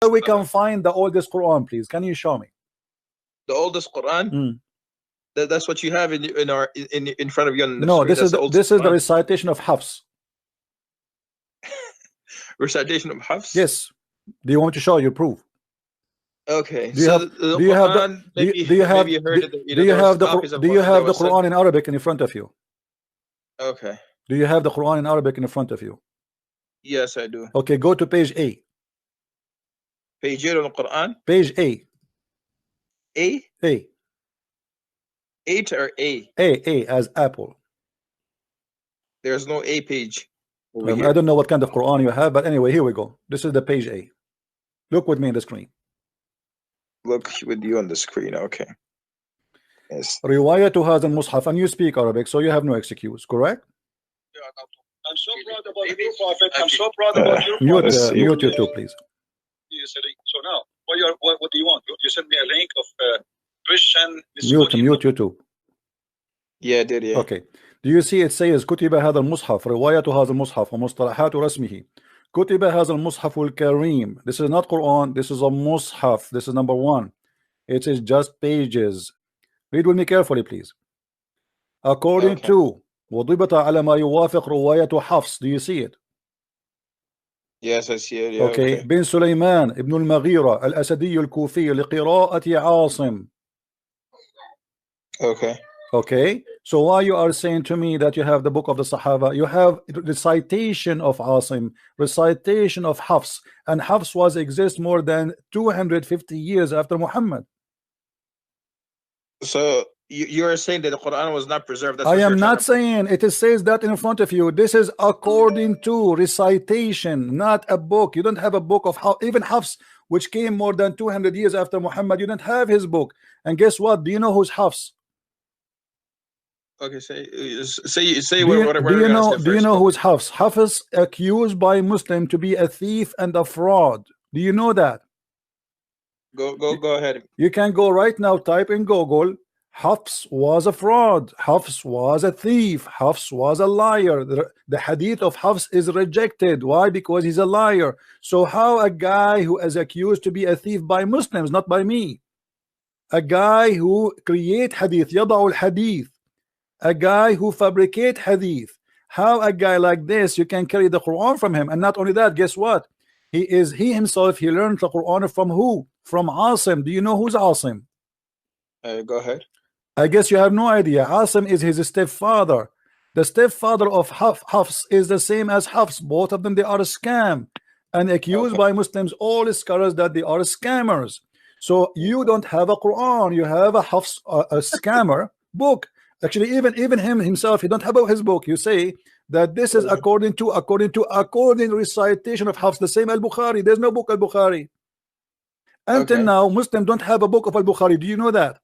we can find the oldest Quran, please? Can you show me the oldest Quran? That's what you have in front of you on the no screen. this is the recitation of Hafs. Recitation of Hafs? Yes. Do you want me to show you proof? Okay. Do you have the Quran in Arabic in front of you? Okay. Do you have the Quran in Arabic in front of you? Yes, I do. Okay, go to page A. Page 8 on the Quran? Page A. A? A. 8 or A? A as apple. There's no A page. I don't know what kind of Quran you have, but anyway, here we go. This is the page A. Look with me in the screen. Look with you on the screen. Okay. Yes. Riwayatu hadha al-mushaf, and you speak Arabic, so you have no excuse, correct? I'm so proud about you, Prophet. I'm so proud about you. Mute you too, please. So now, what do you want? You sent me a link of Christian. Mute you too. Yeah, I did. Yeah. Okay. Do you see it says كتب هذا المصحف رواية هذا المصحف ومصطلحات رسمه كتب هذا المصحف الكريم. This is not Quran, this is a mushaf. This is number one. It is just pages. Read with me carefully, please. According to وضبط على ما يوافق رواية حفص. Do you see it? Yes, I see it. Yeah, okay. بن سليمان ابن المغيرة الأسدي الكوفي لقراءة عاصم. Okay, so why you are saying to me that you have the book of the Sahaba? You have recitation of Aasim, recitation of Hafs, and Hafs was exist more than 250 years after Muhammad. So you are saying that the Quran was not preserved? That's I am not saying it. It says that in front of you. This is according to recitation, not a book. You don't have a book of even Hafs, which came more than 200 years after Muhammad. You don't have his book. And guess what? Do you know who's Hafs? Okay, say do you know who's Hafs? Hafs accused by Muslim to be a thief and a fraud. Do you know that? Go ahead. You can go right now, type in Google, Hafs was a fraud, Hafs was a thief, Hafs was a liar. The hadith of Hafs is rejected. Why? Because he's a liar. So how a guy who is accused to be a thief by Muslims, not by me, a guy who create hadith, يضع الحديث, a guy who fabricate hadith, how a guy like this you can carry the Quran from him? And not only that, guess what? He himself learned the Quran from who? From Aasim. Do you know who's Aasim? Go ahead. I guess you have no idea. Aasim is his stepfather. The stepfather of Hafs is the same as Hafs. Both of them, they are a scam and accused by Muslims, all scholars, that they are scammers. So you don't have a Quran, you have a Hafs, a scammer book. Actually, even him himself, he don't have his book. You say that this is according recitation of Hafs, the same Al-Bukhari. There's no book Al-Bukhari. Until now, Muslims don't have a book of Al-Bukhari. Do you know that?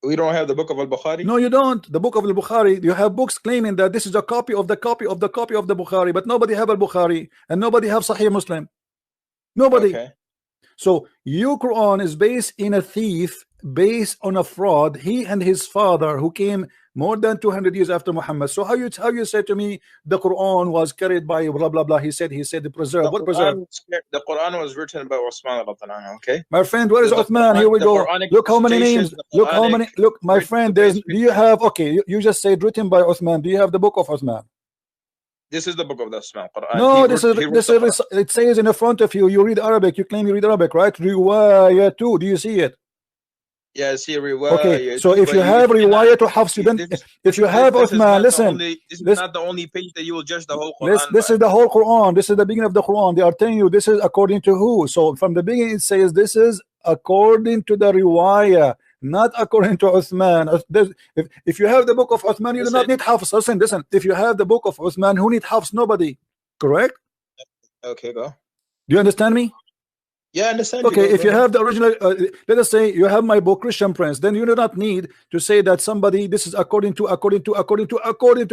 We don't have the book of Al-Bukhari? No, you don't. The book of Al-Bukhari, you have books claiming that this is a copy of the copy of the copy of the Bukhari, but nobody have Al-Bukhari and nobody have Sahih Muslim. Nobody. So your Quran is based in a thief, based on a fraud. He and his father, who came more than 200 years after Muhammad. So how you say to me the Quran was carried by blah blah blah? He said preserved. What preserved? The Quran was written by Uthman. Okay, my friend, where is Uthman? Here we go. Look how many names. Look how many. Look, my friend. Do you have? Okay, you just said written by Uthman. Do you have the book of Uthman? This is the book of the Uthman Quran. No, it says in the front of you. You read Arabic. You claim you read Arabic, right? Riwayatu. Do you see it? Yeah, I see riwayah. Okay, so if you have riwayah to Hafs, if you have Uthman, listen. This is not the only page that you will judge the whole Quran. This is the whole Quran. This is the beginning of the Quran. They are telling you this is according to who? So from the beginning it says this is according to the riwayah, not according to Uthman. If you have the book of Uthman, you do not need Hafs. Listen. If you have the book of Uthman, who need Hafs? Nobody. Correct? Okay, go. Do you understand me? Yeah, I understand. Okay, if you have the original, let us say you have my book Christian Prince, then you do not need to say that somebody this is according to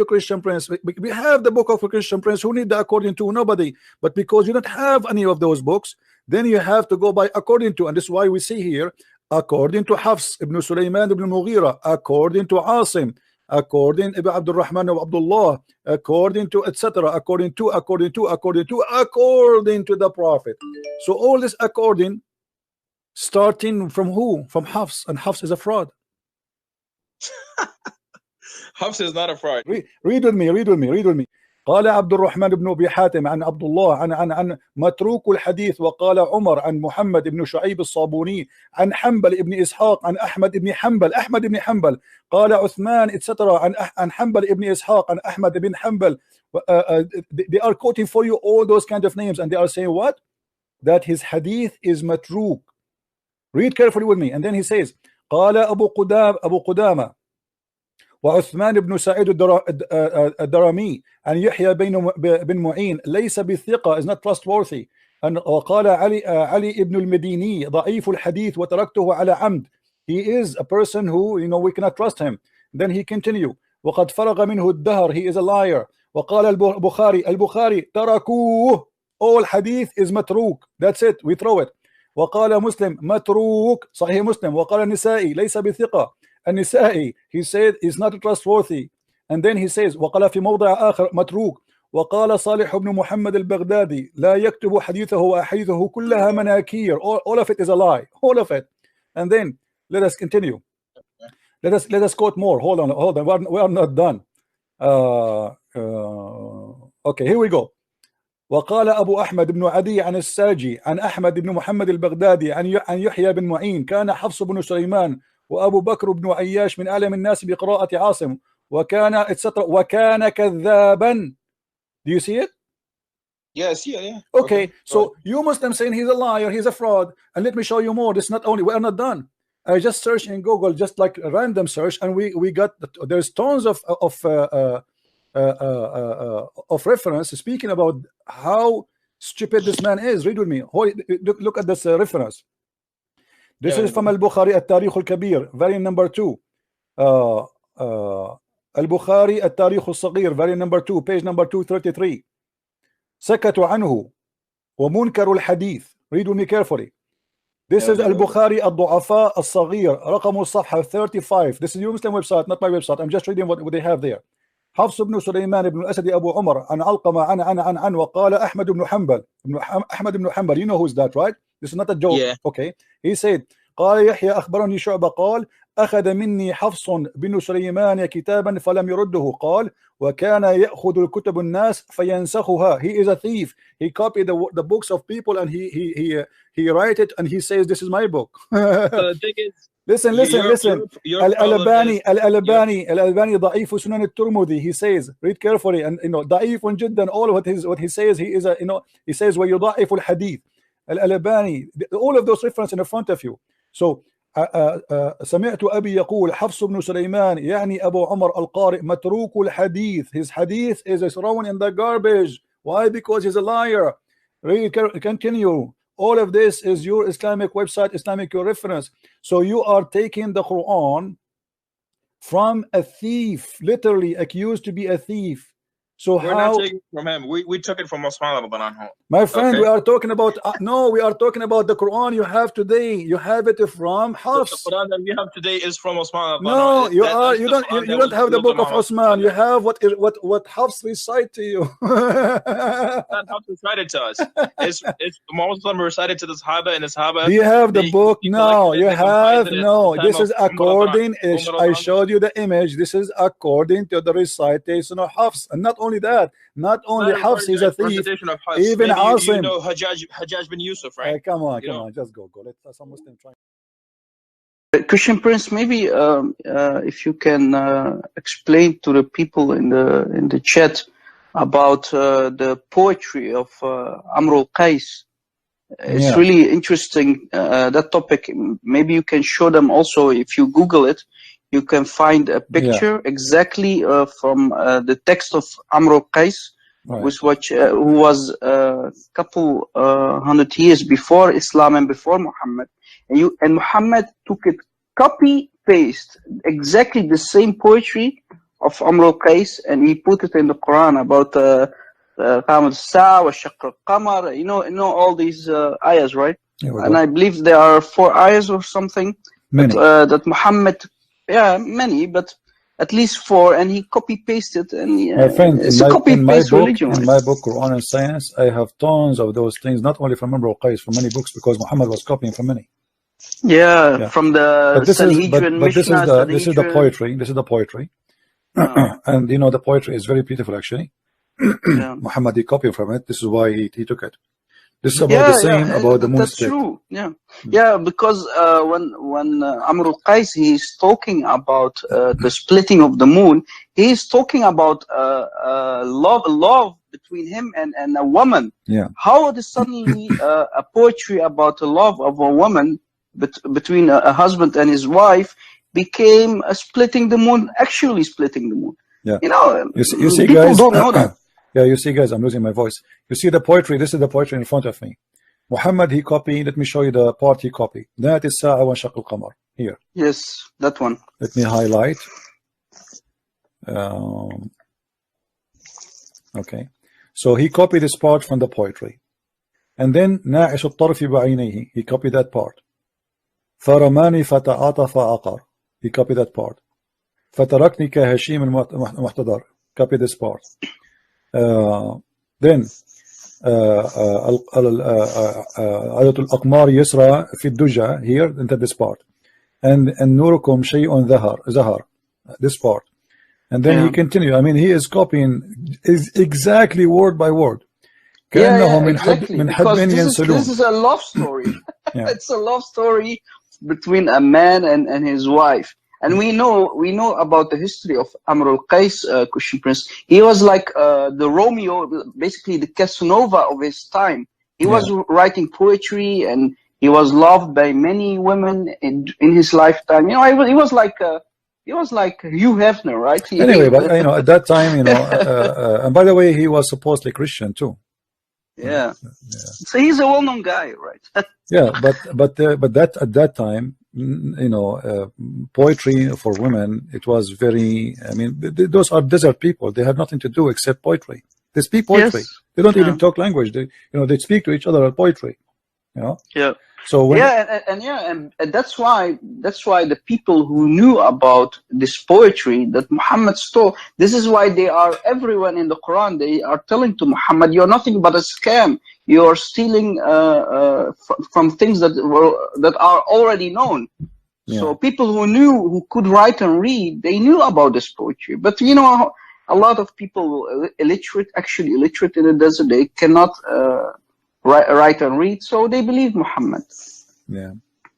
Christian Prince. We have the book of Christian Prince. Who need the according to? Nobody. But because you don't have any of those books, then you have to go by according to, and this is why we see here according to Hafs ibn Sulaiman ibn Mughira, according to Aasim, according Ibn Abdul Rahman of Abdullah, according to etc., according to the Prophet. So all this according starting from who? From Hafs, and Hafs is a fraud. Hafs is not a fraud. read with me. قال عبد الرحمن بن أبي حاتم عن عبد الله عن متروك الحديث، وقال عمر عن محمد بن شعيب الصابوني عن حنبل بن إسحاق عن أحمد بن حنبل قال عثمان etc. عن حنبل بن إسحاق عن أحمد بن حنبل. They are quoting for you all those kind of names, and they are saying what? That his hadith is matruk. Read carefully with me. And then he says قال أبو قدامة وعثمان بن سعيد الدرمي عن يحيى بن معين ليس بثقة, is not trustworthy. وقال علي ابن المديني ضعيف الحديث وتركته على عمد. He is a person who, you know, we cannot trust him. Then he continue وقد فرغ منه الدهر, he is a liar. وقال البخاري تركوه, all hadith is matruk, that's it, we throw it. وقال مسلم متروك, صحيح مسلم. وقال النسائي ليس بثقة, النسائي he said is not trustworthy. And then he says وقال في موضع آخر متروك. وقال صالح بن محمد البغدادي لا يكتب حديثه وأحاديثه كلها مناكير, all of it is a lie, all of it. And then let us continue, let us quote more. Hold on, we are not done. Okay, here we go. وقال أبو أحمد بن عدي عن الساجي عن أحمد بن محمد البغدادي عن يحيى بن معين كان حفص بن سليمان وأبو بكر بن عياش من أعلم الناس بقراءة عاصم وكان etc. وكان كذابا. Do you see it? Yeah, I see it, yeah. Okay, so you Muslims saying he's a liar, he's a fraud, and let me show you more. This not only, we are not done. I just searched in Google, just like a random search, and we got, there's tons of reference speaking about how stupid this man is. Read with me. Look at this reference. This is from Al-Bukhari At-Tarikh Al-Kabir, volume number 2. Al-Bukhari At-Tarikh Al-Saghir, volume number 2, page number 233. سكتوا عنه ومنكر الحديث. Read with me carefully. This is Al-Bukhari Al-Du'afa Al-Saghir, رقم الصفحة 35. This is your Muslim website, not my website. I'm just reading what they have there. حفص بن سليمان بن الأسد أبو عمر عن علقمة عن وقال أحمد بن حنبل. You know who's that, right? This is not a joke. Yeah. Okay. He said قال يحيى أخبرني شعبة قال أخذ مني حفص بن سليمان كتابا فلم يرده. قال وكان يأخذ الكتب الناس فينسخها. He is a thief. He copied the books of people and he write it and he says this is my book. The thing is, listen. Al-Albani ضعيف سنن الترمذي. He says, read carefully, and you know ضعيف جدا. All what he says, he is a, you know, he says ويضعف الحديث. Al-Albani, all of those references in front of you. So سمعت أبي يقول حفص بن سليمان يعني أبو عمر القارئ متروك الحديث. His hadith is thrown in the garbage. Why? Because he's a liar. Read, continue. All of this is your Islamic website, Islamic your reference. So you are taking the Quran from a thief, literally accused to be a thief. So we're not taking it from him. We took it from Osman. My friend, we are talking about no, we are talking about the Quran you have today. You have it from Hafs. The Quran that we have today is from Osman. No, you don't have the book of Osman. You have what Hafs recite to you. Not Hafs recited to us. It's Muslim recited to the Sahaba and the Sahaba. Do you have the book? No, you have no. This is according. I showed you the image. This is according to the recitation of Hafs, and not only that, not only Hafs is a thief, even Aasim. You know Hajjaj bin Yusuf, right? Come on, just go. Let some Muslim try. Christian Prince, maybe if you can explain to the people in the chat about the poetry of Amr al-Qais. It's really interesting, that topic. Maybe you can show them also, if you Google it. You can find a picture exactly from the text of Amr al-Qais, who was a couple 100 years before Islam and before Muhammad. And Muhammad took it, copy paste exactly the same poetry of Amr al-Qais, and he put it in the Quran about Qamar al-Sa' wa Shaqq al-Qamar. You know all these ayahs, right? And I believe there are 4 ayahs or something that Muhammad. Yeah, many, but at least 4, and he copy pasted, and My friend, it's a copy paste religion. In my book, Quran and Science, I have tons of those things, not only from Amr al-Qais, from many books, because Muhammad was copying from many. Yeah, from the Sanhedrin Mishnah. This is the poetry. This is the poetry. And you know, the poetry is very beautiful, actually. Yeah. Muhammad, he copied from it. This is why he took it. This is about the same about the moon that's stick. True. Yeah, because when Amr al-Qais, he's talking about the splitting of the moon, he's talking about love between him and a woman. Yeah. How is suddenly a poetry about the love of a woman between a husband and his wife became splitting the moon, actually splitting the moon? Yeah. You know, you see people guys, don't know that. Yeah, you see, guys, I'm losing my voice. You see the poetry. This is the poetry in front of me. Muhammad, he copied. Let me show you the part he copied. That is Sa'a wa Shaq al-Qamar. Here. Yes, that one. Let me highlight. Okay. So he copied this part from the poetry. And then ناعش الطرف بعينيه. He copied that part. فرماني فتعاطف عقر. He copied that part. فتركني كهشيم المحتضر. Copy this part. Then عدد الأقمار يسرى في الدجى here into this part, and نوركم شيء ظهر this part, and then he continue. I mean, he is copying is exactly word by word. Exactly. This is a love story. It's a love story between a man and his wife. And we know about the history of Amr al-Qais, Christian Prince. He was like the Romeo, basically the Casanova of his time. He was writing poetry, and he was loved by many women in his lifetime. You know, he was like Hugh Hefner, right? Anyway, but you know, at that time, you know, and by the way, he was supposedly Christian too. Yeah. So he's a well-known guy, right? Yeah, but that at that time, you know, poetry for women, it was very, I mean, those are desert people. They have nothing to do except poetry. They speak poetry. Yes. They don't even talk language. They, you know, they speak to each other at poetry. You know. Yeah. So when, and that's why the people who knew about this poetry that Muhammad stole, this is why they are everyone in the Quran. They are telling to Muhammad, "You're nothing but a scam. You are stealing from things that are already known." Yeah. So people who could write and read, they knew about this poetry. But you know, a lot of people illiterate in the desert, they cannot write and read, so they believe Muhammad. Yeah.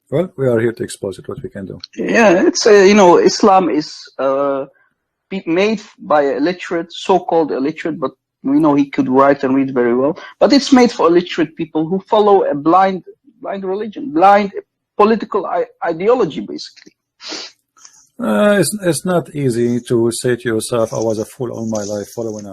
Well, we are here to expose it. What we can do. Yeah, it's you know, Islam is made by illiterate, so-called illiterate, but we know he could write and read very well. But it's made for illiterate people who follow a blind religion, blind political ideology, basically. It's not easy to say to yourself, I was a fool all my life following